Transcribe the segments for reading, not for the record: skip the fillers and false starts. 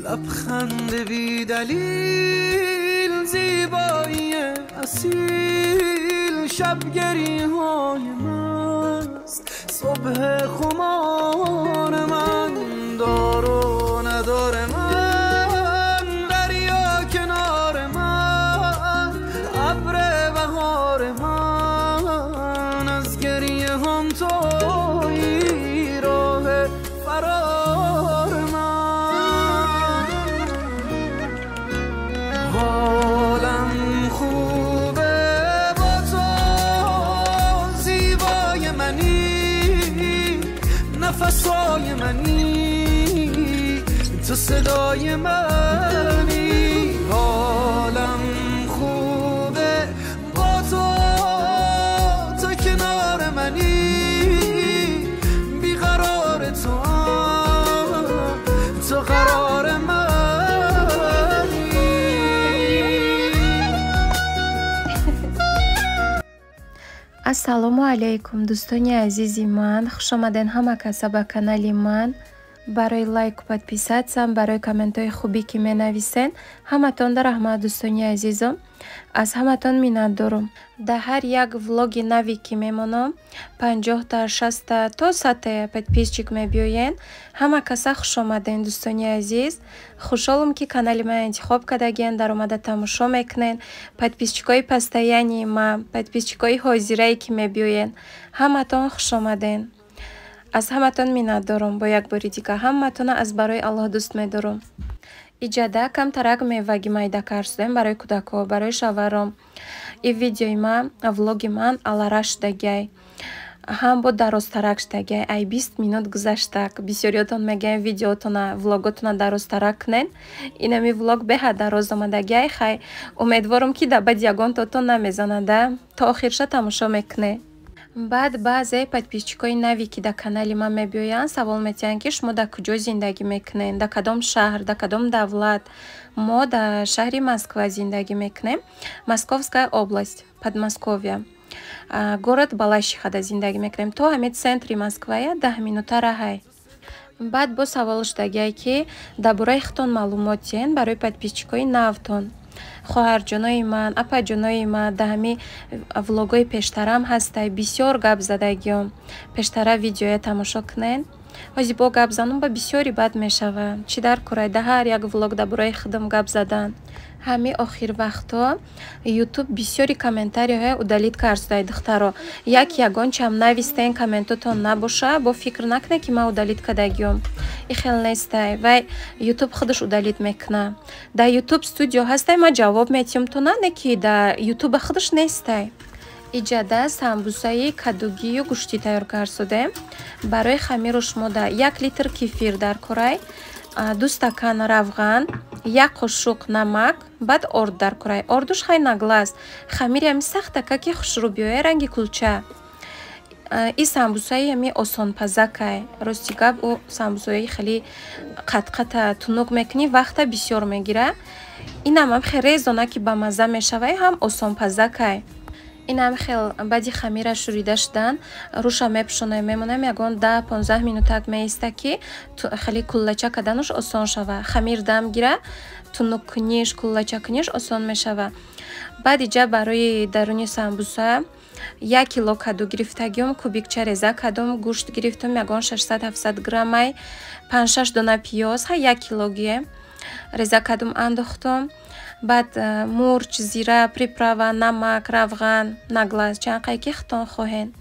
لبخند بی دلیل زیبایی اصیل شبگری های مست صبح خمار من دار و ندار من دریا کنار من ابر بهار من از گریه هم تویی راه فرار من حالم خوبه با تو زیبای منی نفسای منی تو صدای منی حالم خوبه با تو کنار منی بیقرار تو قرار منی ассалому алайкум дӯстони азизи ман, хушомаден ҳама каса ба канали ман. Барои лайку подписатсам, барои комментҳои хубе ки менависен ҳаматонда раҳмат дӯстони азизам. Аз ҳаматон миннатдорам. Дар ҳар як влоги нави ки мемонам 50-та 60-та то 100-та подписчик мебиёен. Ҳама каса хушомаден дӯстони азиз. Хушҳолам ки канали ман интихоб кардаген, дар омада тамошо мекунен. Подписчикои постоянии ман, подписчикои ҳозирае ки мебиёен. Ҳаматон хушомаден. Аз ҳаматон миннатдорам. Бо як бори дигар ҳаматона аз барои Аллоҳ дӯст медорам. Иҷада камтарак меваги майда карсудем барои кӯдакҳо, барои шаварам. И видеои ман, влоги ман алараш дагай. Ҳам бо дарозтарак штагай. Ай 20 минут гузаштак. Бисёриётон мегӯянд видеотона, влоготона дарозтарак кунен. Инами влог беҳад дароз омадагай. Хай умедворам ки дар баъд ягон тотон намезанада. То охирша тамошо мекунед. Баъд баъзе подписчикои нави ки дар канали ман мебиёянд савол метиҳанд ки шумо дар куҷо зиндагӣ мекунед, дар кадом шаҳр, дар кадом давлат. Мо дар шаҳри Москва зиндагӣ мекунем. Московская область, Подмосковье. Город Балашихада зиндагӣ мекунем. То ҳамин центри Москвая 10 минута раҳай. Баъд бо савол штагай ки дар бораи хитон маълумот диҳен барои подписчикои навтон. Хоҳарҷонои ман, апаҷонои ман дар ҳами влогои пештарам ҳастай. Бисёр гап задагиём. Пештара видеоя тамошо кунен. Ҳозир бо гап занум ба бисёри бад мешавад. Чӣ дар курай дар ҳар як влог дар бораи худам гап задан. Ҳами охир вақтҳо ютуб бисёри комментариҳои удалит кардаи духтаро. Ягон чам навистен комментотон набоша, бо фикр накунед ки ман удалит кардагиём. И хел нестай. Вай ютуб худаш удалит мекуна. Дар ютуб студио ҳастай, ман ҷавоб метиҳам, то не ки дар ютуба худаш нестай. Иҷада самбусаи кадугию гӯшти тайёр карсудем. Барои хамиру шумо дар 1 литр кефир дар курай, 2 стакан равған, 1 қошуқ намак, баъд орд дар курай. Ордуш хай наглас. Хамири ҳами сахтака ки хушрӯ биёя ранги кулча. И самбусаи ҳами осонпазакай. Рости гап ӯ самбусаи хеле қатқата тунук мекунӣ, вақта бисёр мегира. Инам ҳам хеле резона ки ба мазза мешавай, ҳам осонпазакай. Инам хел баъди хамира шурида шудан руша мепӯшонем, мемонем ягон 10-15 минутак меиста ки хеле куллача карданаш осон шава. Хамир дам гира, тунук куниш, куллача куниш осон мешава. Баъд иҷа барои даруни самбуса 1 кило каду гирифтагиём, кубикча реза кардум, гӯшт гирифтум ягон 600-700 граммай, 5-6 дона пиёз, 1 килогие реза кардум андохтум. Баъд мурч, зира, приправа, намак, равған, наглас, чанқай ки хитон хоҳен.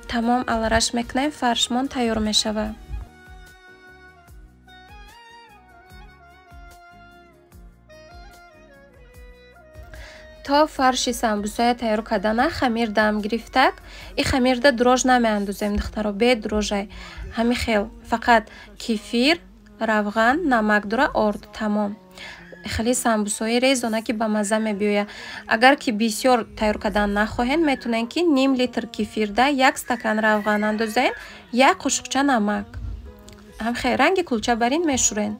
Тамом алараш мекунем, фаршмон тайёр мешава. То фарши самбусая тайёр кардана хамир дам гирифтак. И хамирда дрож намеандозем духтаро, бе дрожай. Ҳами хел фақат кефир, равған, намак дура, орд. Тамом. Хеле самбусои резона ки ба мазза мебиёя. Агар ки бисёр тайёр кардан нахоҳен, метунен ки ним литр кефирда 1 стакан равған андозен, 1 қошуқча намак. Ҳам хел ранги кулча барин мешурен.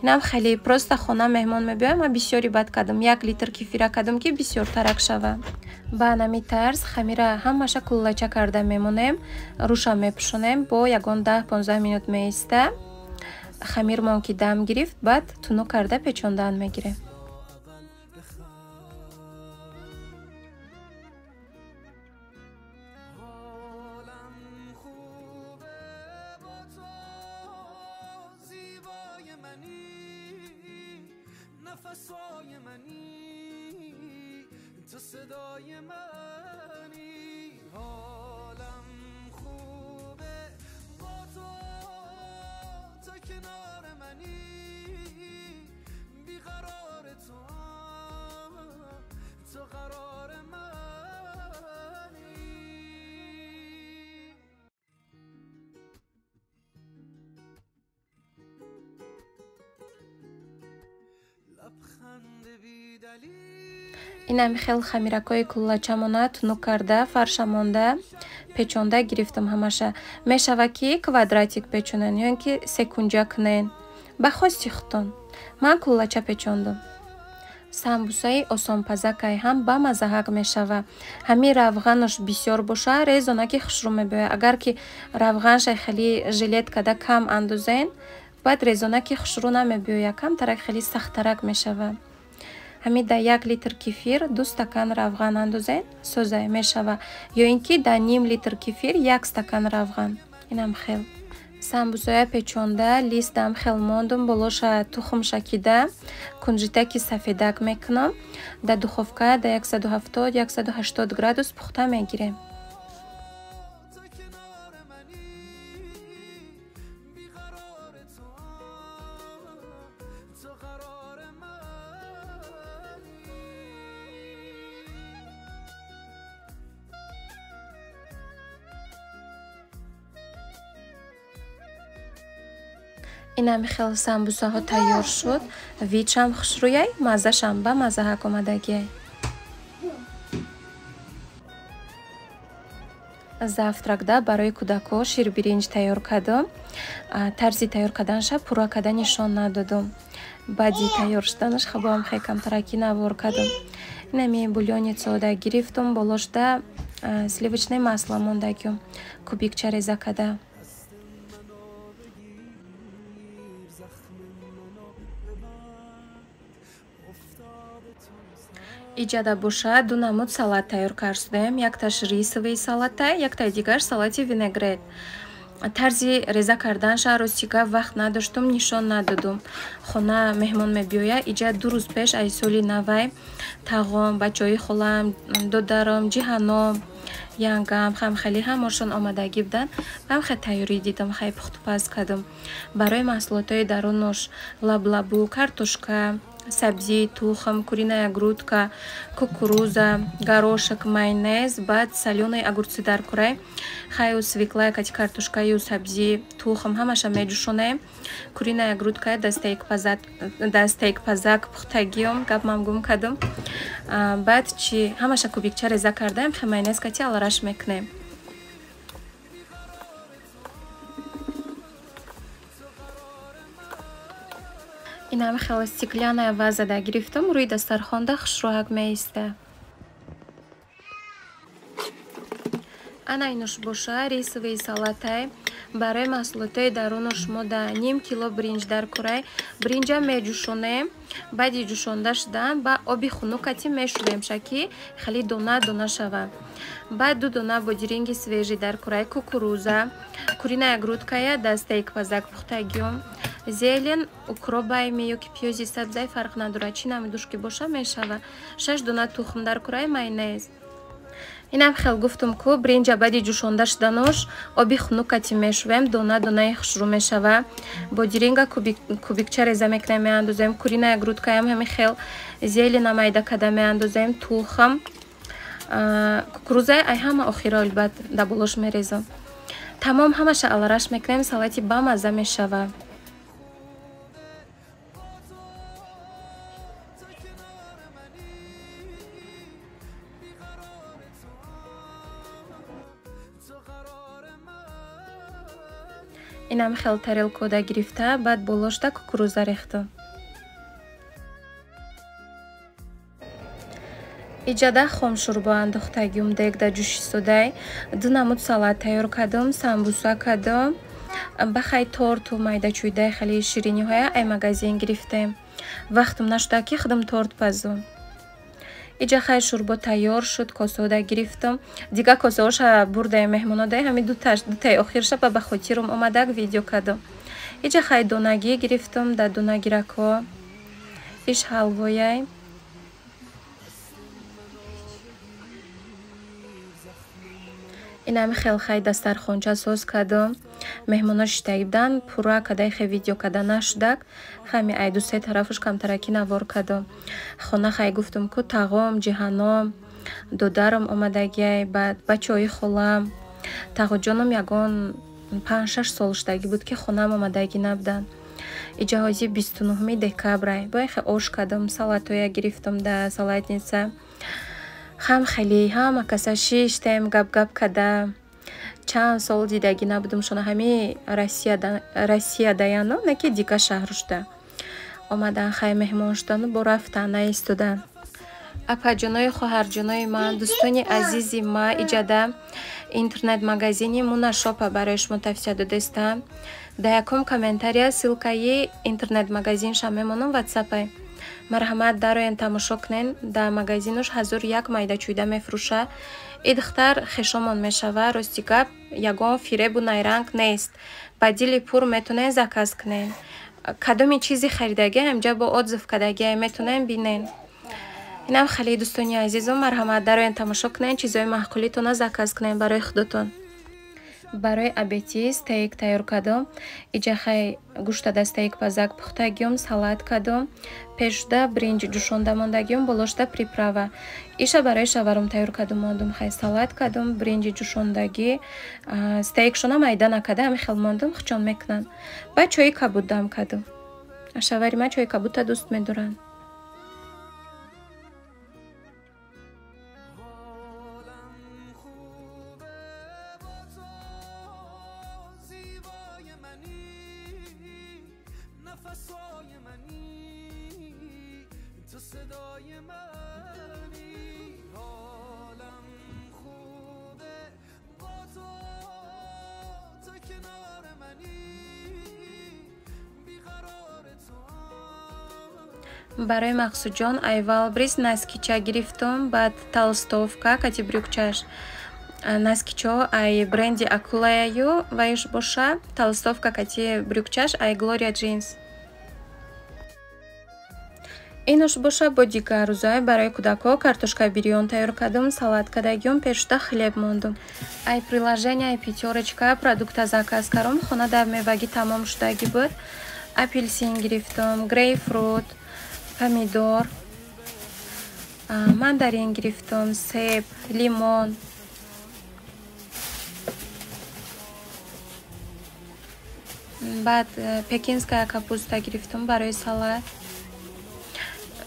инам хеле просто хона меҳмон мебиёяд, ма бисёри бад кардам. 1 литр кефира кардам ки бисёр тарак шава. Ба ҳамин тарз хамира ҳамаша куллача карда мемонем, руша мепӯшонем, бо ягон 10-15 минут меиста. Хамирмон ки дам гирифт, баъд тунук карда печондан мегирем. نفسای منی تو صدای منی حالم خوبه با تو کنار منی بیقرار تو قرار منی لبخند بی دلیل инам хел хамиракои куллачамона тунук карда фаршамонда печонда гирифтам. Ҳамаша мешава ки квадратик печонен ё ин ки секунҷа кунен ба хости худтон. ман куллача печондам. самбусаи осонпазакай ҳам ба мазаҳак мешава. ҳамин равғанош бисёр боша резона ки хушрӯ мебиёяд. агар ки равғанша хеле жилет када кам андозен, баъд резона ки хушрӯ намебиёяд, камтарак хеле сахтарак мешава. ҳамин да 1 литр кефир 2 стакан равған андозен соза мешава, ё ин ки да ним литр кефир 1 стакан равған. инам хел самбусоя печонда листам хел мондум, болоша тухм шакида кунжитаки сафедак мекунам. да духовка да 170-180 градус пухта мегирем. инам хел самбусаҳо тайёр шуд. вичам хушрӯяй, маззашам ба мазаҳак омадагияй. завтракда барои кӯдако ширбиринҷ тайёр кардам. тарзи тайёр карданша пурра карда нишон надодам. баъди тайёр шуданаш хабоам хеле камтараки навор кардам. инами бульёни сода гирифтам, болошда сливочное масло мондагиём кубикча реза карда. иҷада боша ду намуд салат тайёр кардем. якташ рисовый салата, яктай дигар салати винегрет. тарзи реза карданша ростига вақт надоштум, нишон надодум. хона меҳмон мебиёяд. иҷа 2 рӯз пеш аз соли навай тағом бачаҳои холам, додарам, ҷиҳаном, янгам, хамхали ҳамошон омадагӣ буданд. ман хеле тайёрӣ дидам, хеле пухтупаз кардам. барои маҳсулотҳои дарунаш лаблабу, картошка, сабзи, тухм, куриная грудка, кукуруза, горошек, майонез, баъд солёные огурцы дар курай, хаю свекла, кати картошкаю, сабзи, тухм ҳамаша меҷӯшонем. куриная грудка да стейкпазак пухтагиём гапмам гум кардам. баъд чи ҳамаша кубикча реза кардаем, хе майонез кати алараш мекунем. инам хеле стекляная ваза да гирифтам, рӯи дастархонда хушрӯҳак меиста. ана инуш боша рисовый салатай. барои маҳсулотҳои дарунаш мо да ним кило бринҷ дар курай. бринҷа меҷӯшонем, баъди ҷӯшонда шудан ба оби хунукати мешӯем шаки хеле дона дона шава. баъд 2 дона бодиринги свежи дар курай, кукуруза, куриная грудкая да стейкпазак пухтагиём, зелен, укробайми ё ки пиёзи сабзай фарқ надорад, чӣ намедуш ки боша мешава. 6 дона тухм дар курай, майонез. инам хел гуфтум ку бринҷа баъди ҷӯшонда шуданош оби хунукати мешӯем, дона донаи хушрӯ мешава. бодиринга кубикча реза мекунем, меандозем. куриная грудкаям ҳами хел зелена майда када меандозем. тухм, кукуруза ай ҳама охира албат да болош мерезам. тамом ҳамаша алараш мекунем, салати ба маза мешава. инам хел тарелкода гирифта баъд болошда кукуруза рехтам. иҷада хомшӯрбо андохтагиум дегда ҷӯшистодай 2 намуд салат тайёр кардам, самбуса кардам, бахай торту майдачӯйдай хеле шириниҳоя ай магазин гирифтем. Вақтум нашуда ки худам торт пазум. иҷа хай шӯрбо тайёр шуд, косаода гирифтам. Дига косаоша бурдаи меҳмонодай ҳами дутаи охирша ба хотирам омадак видео кардам. иҷа хай донагӣ гирифтам, да донагирако иш ҳалвояй. инам хел хай дастархонча соз кардам. меҳмоно шиштаги будан, пурра кадай хе видео карда нашудак. Хами ай ду се тарафуш камтараки навор кардам. хона хай гуфтам ку тағом, ҷиҳаном, додарам омадагиай, баъд бачаҳои холам. тағоҷонам ягон 5-6 солиштаги буд ки хонам омадагӣ набудан. иҷа ҳози 29 декабрай. Бояй хе ош кардам, салатоя гирифтам да салатница. хам хеле ҳама каса шиштем гап када. чанд сол дидагӣ набудам шона ҳами Россиядаяно наки дика шаҳрушда. омадан хай меҳмон шудану бо рафтан наистодан. апаҷонои хоҳарҷонои ман, дӯстони азизи ма, иҷада интернет-магазини Муна Шопа барои шумо тавсия додестам. Да якум комментария ссилкаи интернет-магазинша мемонам ватсапай. марҳамат дароен тамошо кунен. Да магазинуш ҳазур як майдачӯйда мефурӯша. идхтар хешомон мешава. рости гап ягон фиребу найранг нест. ба дили пур метунен заказ кунен. кадоми чизи харидагиам инҷа бо отзыв кадагиам метунен бинен. инам хеле дӯстони азизам, марҳамат дароен тамошо кунен, чизои маъқулитона заказ кунен барои худотон. барои обеди стейк тайёр кардам. иҷа хай гӯштада стейк пазак пухтагиум, салат кардам. пешуда бринҷи ҷӯшонда мондагиум, болошда приправа. иша барои шаварум тайёр кардам мондум. хай салат кардам, бринҷи ҷӯшондагӣ, стейкшона майда накарда ҳами хел мондум, хучон мекунанд. баъд чои кабуд дам кардам. шавари ман чои кабудта дӯст медоранд. барои мақсудҷон айвал бриз наскича гирифтам, баъд толстовка кати брюкчаш. наскичо ай бренди акулаяю ваиш боша, толстовка кати брюкчаш ай Gloria Jeans. инуш боша бо дигар рӯзай барои кӯдако картошка бирён тайёр кардам, салат кардагиум, пешуда хлеб мондум. ай приложение ай пятерочка продукта заказ кардам, хона дар мевагӣ тамом шудагӣ буд. апельсин гирифтам, грейпфрут, помидор, мандарин гирифтам, себ, лимон. баъд пекинская капуста гирифтам барои салат.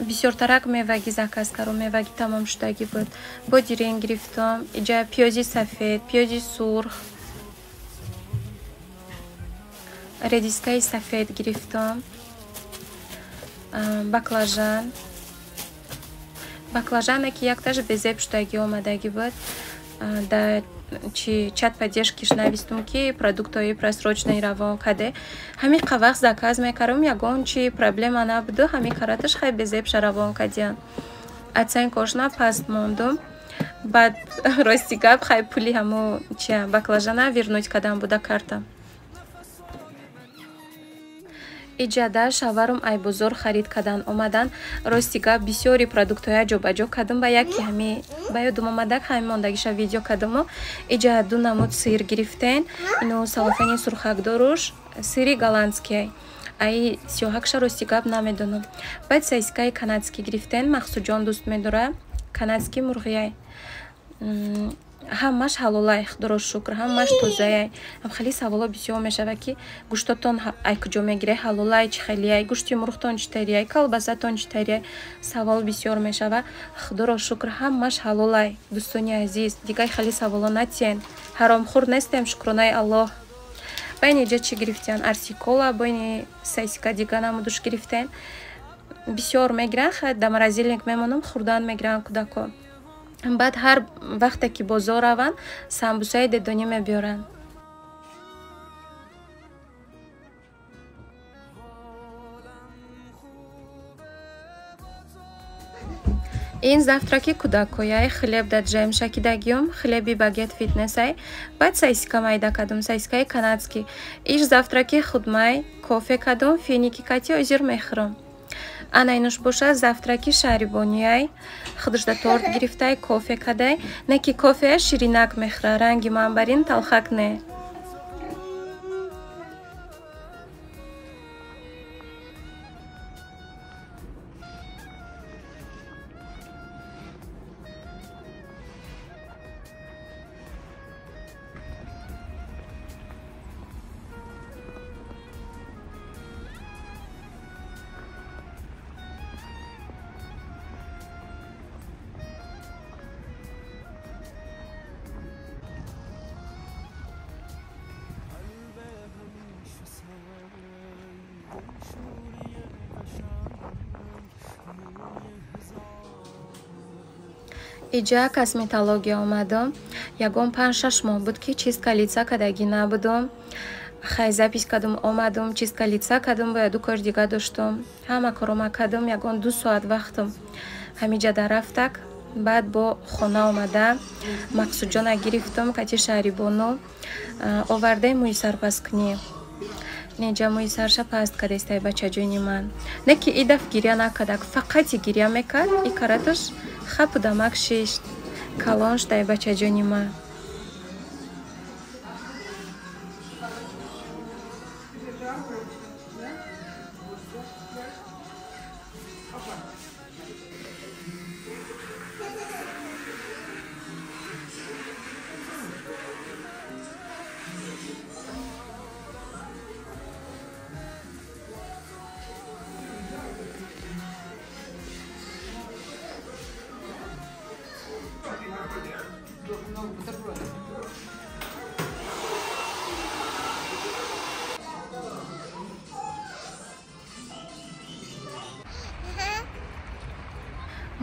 бисёртарак мевагӣ заказ кардам, мевагӣ тамом шудагӣ буд. бодирин гирифтам, иҷа пиёзи сафед, пиёзи сурх, редискаи сафед гирифтам, баклажане ки якташ безеб шудагӣ омадагӣ буд. да чат поддержкиш навистум ки продуктҳои просрочнаи равон каде. ҳами қавақ заказ мекардам, ягон чи проблема набуду, ҳами караташ хай безебша равон кадиян. оценкошна паст мондум. баъд рости гап хай пули ҳамо чия баклажана вернуть кардам буда карта. иҷада шаварум ай бозор харид кардан омадан. рости гап бисёри продуктҳоя ҷобаҷо кардам, ба яки ҳами ба ёдум омадак ҳами мондагиша видео кардамо. иҷа 2 намуд сир гирифтен, ину салофани сурхакдоруш, сири голландский ай сиёҳакша рости гап намедонам. баъд сосискаи канадский гирифтен, мақсудҷон дӯст медора. канадский мурғияй ҳамаш ҳалолай, худоро шукр, ҳамаш тозаяй. ҳам хеле саволо бисёр мешава ки гӯштотон ай куҷо мегирай, ҳалолай чӣ хелияй, гӯшти мурғтон чӣ тарияй, колбасатон чӣ тарияй. савол бисёр мешава. худоро шукр ҳамаш ҳалолай. дӯстони азиз, дигар хеле саволо натиен. ҳаромхӯр нестем, шукронаи Аллоҳ. байни ҷа чӣ гирифтиян? Арсикола байни сосиска дига намудуш гирифтен. Бисёр мегиранд, дар морозилник мемонам, хурдан мегиранд кӯдако. Баъд ҳар вақте ки бозор раванд, самбусаи дедонӣ мебиёранд. ин завтраки кӯдакояй хлеб дар ҷайм шакидагиём, хлеби багет фитнесай, баъд сосиска майда кадум, сосискаи канадский. Иш завтраки худмай, кофе кадум, финики кати озир мехӯрам. Анайнуш бошад завтраки шаҳрибонияй, худушда торт гирифтай, кофе кадай, не ки кофея ширинак мехӯра, ранги манбарин талхак не. Иҷа косметология омадам. Ягон 5-6 моҳ буд ки чистка лица кадагӣ набудам. Хай запис кадум омадам, чистка лица кадум, бояд ду кор дига доштам. Ҳама корома кадум, ягон 2 соат вақтам. Ҳамиҷада рафтак. Баъд бо хона омада Мақсудҷона гирифтам, кати шаҳрибону овардаи мӯи сарпаскунӣ. Неҷа мӯи сарша паст кадестай бачаҷони ман. Не ки и даф гиря накадак, фақати гиря мекард, и караташ хапу дамак шишт. Калонш дай бачаҷони ман.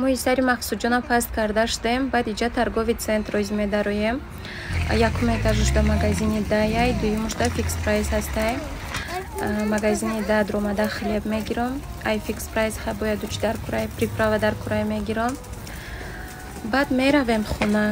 Мӯи сари Мақсудҷона паст карда шудем. Баъд иҷа торгови центр роз медароем. Якум этажушда магазини даяй, дуюмушда фикс прайс ҳастай. Магазини да дромада хлеб мегирам. Ай фикс прайс ха бояд уч дар курай, приправа дар курай мегирам. Баъд меравем хона.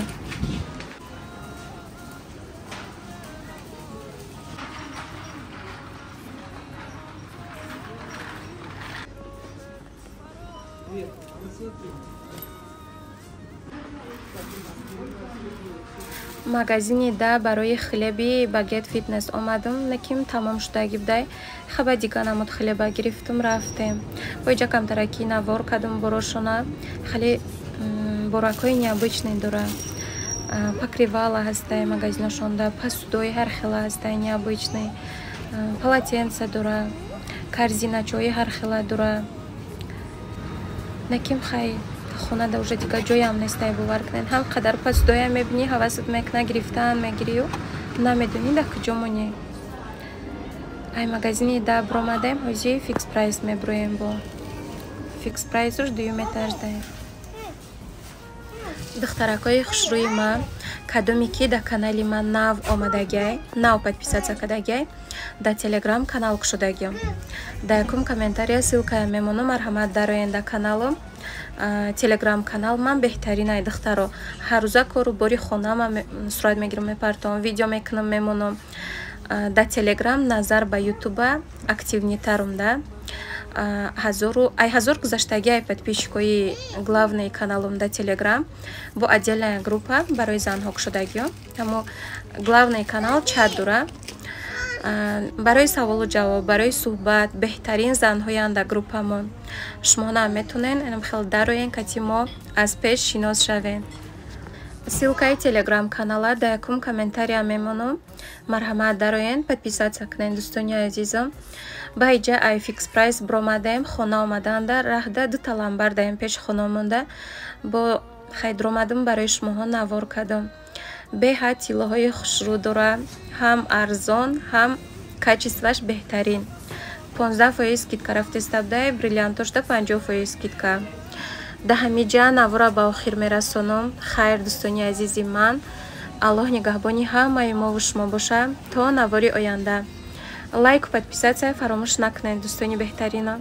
магазини да барои хлеби багет фитнес омадам, лекин тамом шудагӣ будай. Хаба дига намуд, хлеба гирифтум, рафтем. Бо иҷа камтараки навор кадум борошона, хеле боракҳои необычный дора. Покривала ҳастай магазиношонда, посудои ҳар хела ҳастай необычный, полотенца дора, корзиначаҳои ҳар хела дора. Лекин хай хонада уже дига ҷоям нестай бовар кунед. Ҳам қадар посудоя мебинӣ, ҳавасат мекуна гирифтан мегирию, намедонӣ да куҷо монӣ. Ай магазини да бромадаем, ҳози фикс прайс меброем, бо фикс прайсуш дуюм этаж дай. Духтаракҳои хушрӯи ман, кадоме ки да канали ман нав омадагай, нав подписатсия кадагай, да телеграм канал кушодагиам. Да якум комментария ссилкая мемонам, марҳамат дароен да каналам. Телеграм канал ман беҳтаринай духтаро. Ҳаррӯза кору бори хонама сурат мегирам, мепартовам, видео мекунам, мемонам. Да телеграм назар ба ютуба активнитарум да. 1000 гузаштаги ай подписчикои главный каналум да телеграм, бо отдельная группа барои занҳо кушодагиём. Ҳамо главный канал чат дора. Барои саволу ҷавоб, барои суҳбат, беҳтарин занҳоян да группамон. Шумонам метунен хел дароен кати мо аз пеш шинос шавен. Ссилкаи телеграм канала да якум комментария мемонам. Марҳамат дароен подписатсия кунен дӯстони азизам. Ба иҷа ай фикс прайс бромадаем, хона омаданда раҳда 2 таламбар даем пеш хона монда. Бо хайдромадам барои шумоҳо навор кадам. Беҳад тиллаҳои хушрӯ дора, ҳам арзон, ҳам качестваш беҳтарин. 15% скидка рафтестабдаи бриллиантошда 50% скидка. Даҳамиҷа навора ба охир мерасонам. Хайр, дӯстони азизи ман. Аллоҳ нигаҳбони ҳамаи мову шумо бошад то навори оянда. Лайку подписатсия фаромӯш накунед, дӯстони беҳтарина.